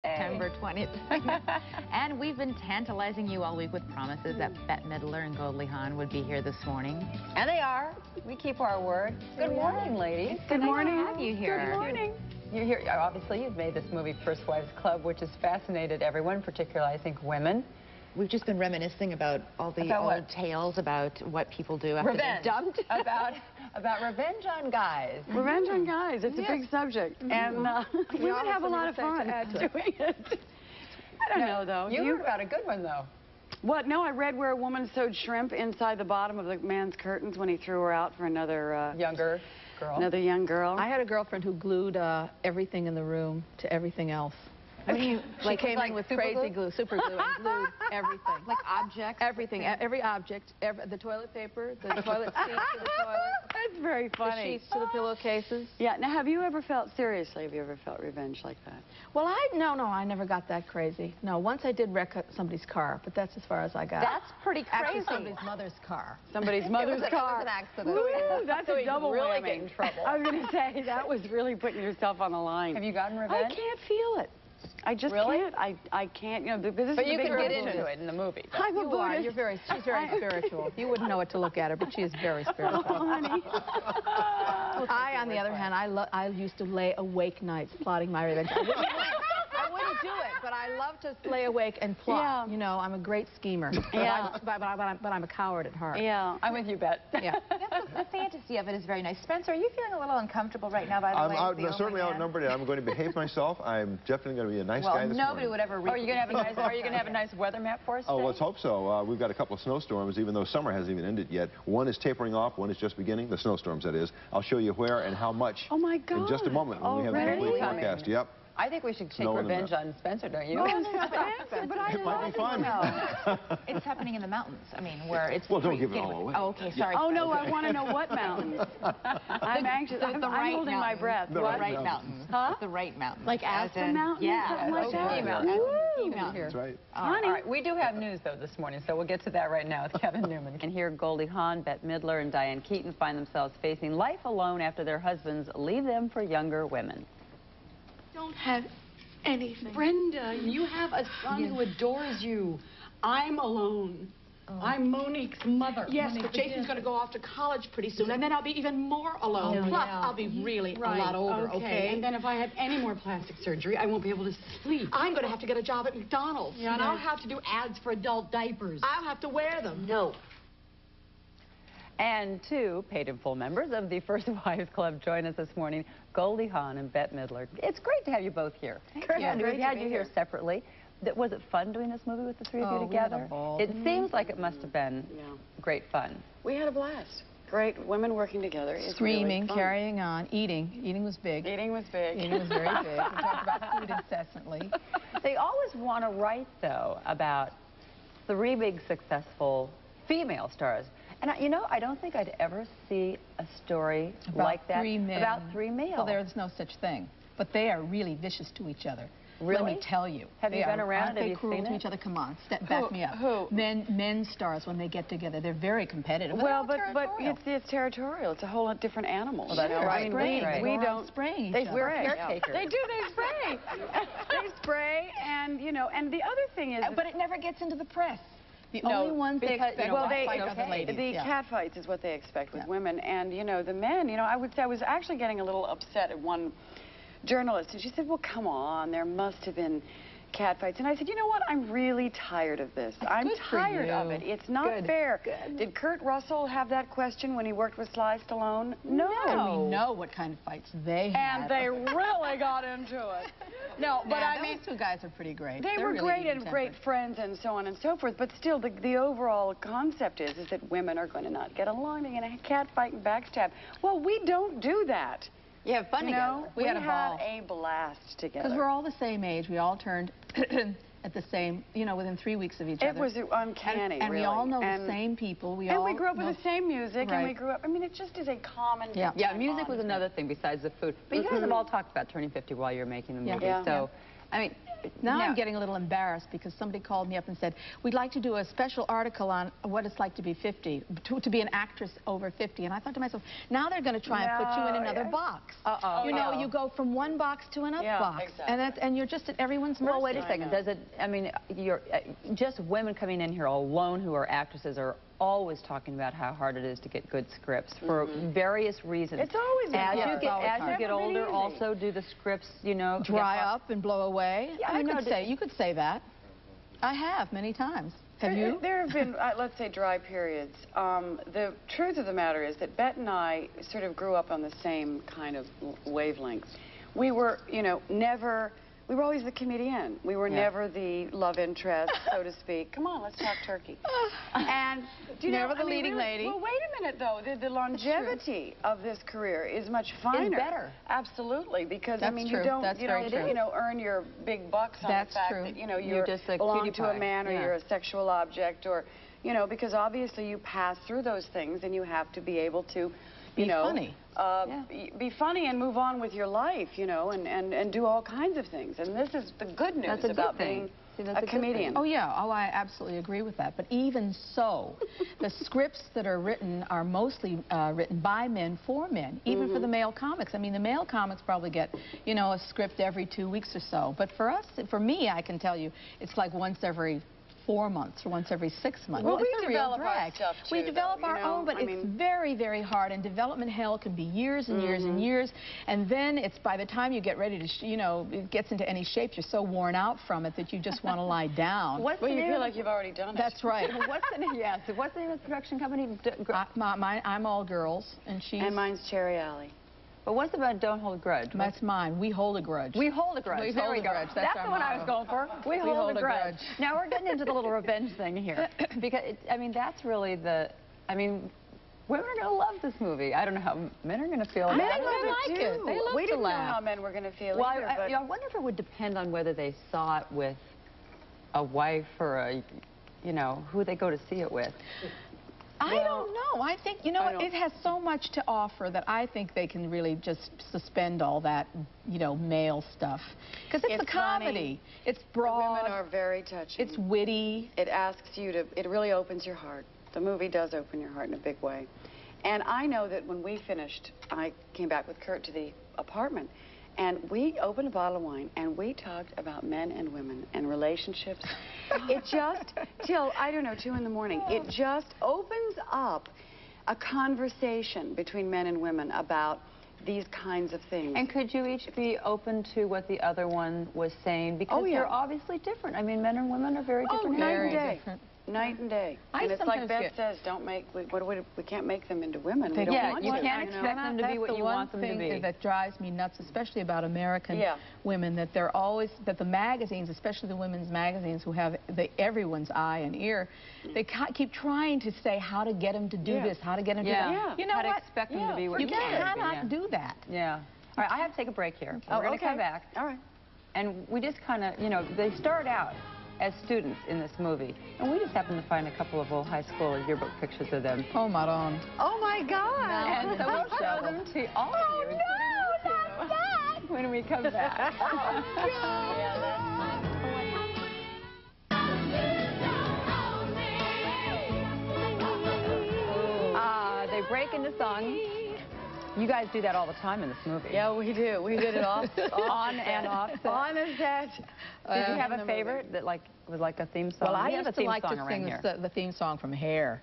September 20th. And we've been tantalizing you all week with promises that Bette Midler and Goldie Hawn would be here this morning. And they are. We keep our word. Good morning, ladies. Good morning. Nice to have you here. Good morning. You're here. Obviously, you've made this movie First Wives Club, which has fascinated everyone, particularly, I think, women. We've just been reminiscing about all the old tales about what people do after they're dumped. about revenge on guys. Revenge on guys. It's a big subject. And we would have a lot of fun doing it. I don't know, though. You heard about a good one, though. What? No, I read where a woman sewed shrimp inside the bottom of the man's curtains when he threw her out for another... younger girl. Another young girl. I had a girlfriend who glued everything in the room to everything else. I mean, she came in with crazy glue, super glue, and glued everything. Like objects? Everything, every object, the toilet paper, the toilet seat to the toilet. That's very funny. The sheets to the pillowcases. Yeah, now have you ever felt, seriously, have you ever felt revenge like that? Well, no, I never got that crazy. No, once I did wreck somebody's car, but that's as far as I got. That's pretty crazy. Actually, somebody's mother's car. Somebody's mother's car. It was an accident. Ooh, that's a double really whammy. get in trouble. I was going to say, that was really putting yourself on the line. Have you gotten revenge? I can't feel it. I just can't. I can't, you know, because this but is you a big can get into it in the movie. Though. I'm a Buddhist. She's very spiritual. You wouldn't know what to look at her, but she is very spiritual. Oh, honey. I, on the other hand, I used to lay awake nights plotting my revenge. I wouldn't do it, but I love to lay awake and plot. Yeah. You know, I'm a great schemer. Yeah. But I'm a coward at heart. Yeah. I'm with you, Bet. Yeah. The fantasy of it is very nice. Spencer, are you feeling a little uncomfortable right now, by the way? I'm certainly outnumbered. I'm going to behave myself. I'm definitely going to be a nice guy this nobody morning. would ever read. Are you going to have a nice weather map for us today? Oh, let's hope so. We've got a couple of snowstorms, even though summer hasn't even ended yet. One is tapering off, one is just beginning. The snowstorms, that is. I'll show you where and how much in just a moment when we have the complete forecast. Yep. I think we should take revenge on Spencer, don't you? Oh, Spencer, but I it might be fun. It's happening in the mountains. I mean, where it's... Well, don't give it all away. Oh, okay, sorry. Oh, no, I want to know what mountains. I'm anxious. I'm holding my breath. The right mountains. Huh? The right mountains. Like Aspen Mountain? Yeah. Something like that? That's right. All right, we do have news, though, this morning, so we'll get to that right now with Kevin Newman. And here, Goldie Hawn, Bette Midler, and Diane Keaton find themselves facing life alone after their husbands leave them for younger women. Don't have anything. Brenda, you have a son who adores you. I'm alone. I'm Monique's mother. Yes, but Jason's going to go off to college pretty soon, and then I'll be even more alone. Plus, I'll be really a lot older, okay? And then if I have any more plastic surgery, I won't be able to sleep. I'm going to have to get a job at McDonald's. Yeah, and I'll have to do ads for adult diapers. I'll have to wear them. No. And two paid in full members of the First Wives Club join us this morning, Goldie Hawn and Bette Midler. It's great to have you both here. We've had you here separately. Was it fun doing this movie with the three of you together? We had a ball. It seems like it must have been great fun. We had a blast. Great women working together. It's Screaming, really carrying on, eating. Eating was big. Eating was big. Eating was very big. We talked about food incessantly. They always want to write, though, about three big successful female stars. And, you know, I don't think I'd ever see a story like that about three males. Well, there's no such thing. But they are really vicious to each other. Really? Let me tell you. Have you been around? Aren't they cruel to each other? Come on, back me up. Who? Men stars, when they get together, they're very competitive. Well, but it's territorial. It's a whole lot different animal. Well, that's right. I mean, we don't spraying. They We're caretakers. They do. They spray. They spray, and you know. And the other thing is, but it never gets into the press. The only ones they expect fight are the ladies. The cat fights is what they expect with women, and you know, the men. You know, I would say I was actually getting a little upset at one journalist, and she said, well, come on, there must have been cat fights. And I said, you know what, I'm really tired of this. I'm tired of it. It's not fair. Did Kurt Russell have that question when he worked with Sly Stallone? No. And we know what kind of fights they had. And they really got into it. No, but I mean, those two guys are pretty great. They were great and great friends and so on and so forth, but still the overall concept is that women are going to not get along. They're going to cat fight and backstab. Well, we don't do that. You have fun together. We had a blast together. Because we're all the same age. We all turned at the same, you know, within 3 weeks of each other. It was uncanny, and really. we all know the same people. We grew up with the same music, and we grew up, I mean, it just is a common... Yeah, music was another thing besides the food. But you guys have all talked about turning 50 while you were making the movie. So, I mean, Now I'm getting a little embarrassed because somebody called me up and said, we'd like to do a special article on what it's like to be 50, to be an actress over 50. And I thought to myself, now they're going to try and put you in another box. You know, you go from one box to another box. Exactly. And you're just at everyone's mercy. Well, wait a second. Does it, I mean, you're just women coming in here alone who are actresses are always talking about how hard it is to get good scripts for various reasons. It's always as you get older, also do the scripts, you know, dry up and blow away. Yeah, you could say that. I have many times. Have you? There have been, let's say, dry periods. The truth of the matter is that Bette and I sort of grew up on the same kind of wavelength. We were, you know, we were always the comedian. We were never the love interest, so to speak. Come on, let's talk turkey. And do you never the leading lady. Well, wait a minute, though. The longevity of this career is much finer. It's better. Absolutely, because I mean, you don't earn your big bucks on the fact that you just belong to a man or you're a sexual object, or because obviously you pass through those things and you have to be able to be funny and move on with your life, and do all kinds of things. And this is the good news about being a comedian. Oh, yeah. Oh, I absolutely agree with that. But even so, the scripts that are written are mostly written by men for men, even for the male comics. I mean, the male comics probably get, a script every 2 weeks or so. But for us, for me, I can tell you, it's like once every 4 months or once every 6 months. Well, we develop our stuff too. We develop our own, but it's very, very hard. And development hell can be years and years and years. And then it's by the time you get ready to, it gets into any shape, you're so worn out from it that you just want to lie down. Well, you feel like you've already done it. That's right. What's the name? Yes. What's the name of the production company? I'm All Girls, and she's. And mine's Cherry Alley. But what's about Don't Hold a Grudge? That's mine. We hold a grudge. We hold a grudge. There we go. That's the one I was going for. We hold a grudge. Now we're getting into the little revenge thing here. Because, that's really the, women are going to love this movie. I don't know how men are going to feel about it. They like it. They love we didn't know how men were going to feel either. I wonder if it would depend on whether they saw it with a wife or who they go to see it with. I don't know. I think, it has so much to offer that I think they can really just suspend all that, male stuff. Because it's a comedy. It's broad. The women are very touching. It's witty. It asks you to, it really opens your heart. The movie does open your heart in a big way. And I know that when we finished, I came back with Kurt to the apartment, and we opened a bottle of wine, and we talked about men and women and relationships. It just, till, I don't know, 2 in the morning, it just opens up a conversation between men and women about these kinds of things. And could you each be open to what the other one was saying? Because they're obviously different. I mean, men and women are very different. Night and day. Night and day. And it's like Bette says, we can't make them into women. We don't want to. You can't expect them to be what you want them to be. That's the one thing that drives me nuts, especially about American women, that they're always, that the magazines, especially the women's magazines who have everyone's eye and ear, they keep trying to say how to get them to do this, how to get them to do that. You know how to expect them to be what you cannot do that. Yeah. All right, I have to take a break here. We're going to come back. All right. And we just kind of, they start out as students in this movie. And we just happened to find a couple of old high school yearbook pictures of them. Oh, Maron. Oh, my God. And so we'll show them to all of you. Oh, no, not that. When we come back. They break into song. You guys do that all the time in this movie. Yeah, we do. We did it on and off set. On and set. Did you have a favorite that was like a theme song? Well, I used to like to sing the theme song from Hair.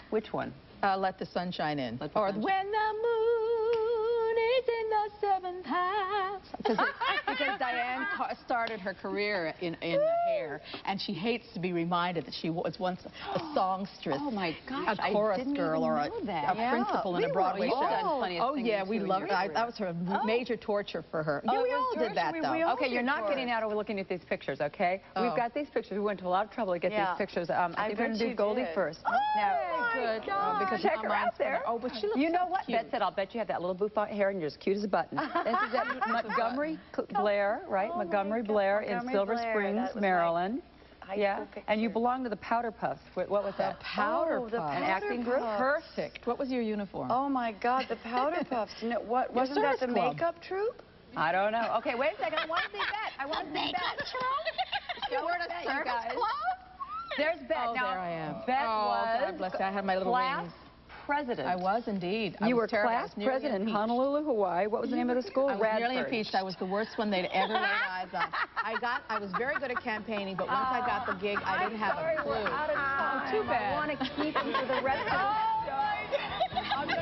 Which one? Let the Sunshine In. Or When the Moon is in the 7th house. Because Diane started her career in Hair, and she hates to be reminded that she was once a songstress. Oh my gosh, a chorus girl or a principal in a Broadway show. Oh yeah, we loved it. That was her major torture for her. Yeah, we all did that though. Okay, you're not getting out of looking at these pictures, okay? We've got these pictures. We went to a lot of trouble to get these pictures. I think we're going to do Goldie first. Now, because check her out there. Oh, but she looks you know what? Bette said, I'll bet you have that little bouffant hair and you're as cute as a button. This is at Montgomery Blair, right? Montgomery Blair in Silver Springs, Maryland. Yeah, and you belong to the Powder Puffs. What was that? The Powder Puffs. An acting group? Perfect. What was your uniform? Oh, my God, the Powder Puffs. Wasn't that the makeup troupe? I don't know. Okay, wait a second. I want to see that. I want to see that. There's Bette. Oh, now, there I am. Bette was God bless you. I had my little class rings. president. I was indeed. You were class president in Honolulu, Hawaii. What was the name of the school? I was nearly impeached. I was the worst one they'd ever laid eyes on. I was very good at campaigning, but once I got the gig, I didn't have a clue. We're out of time. Too bad. I want to keep you for the rest of the show.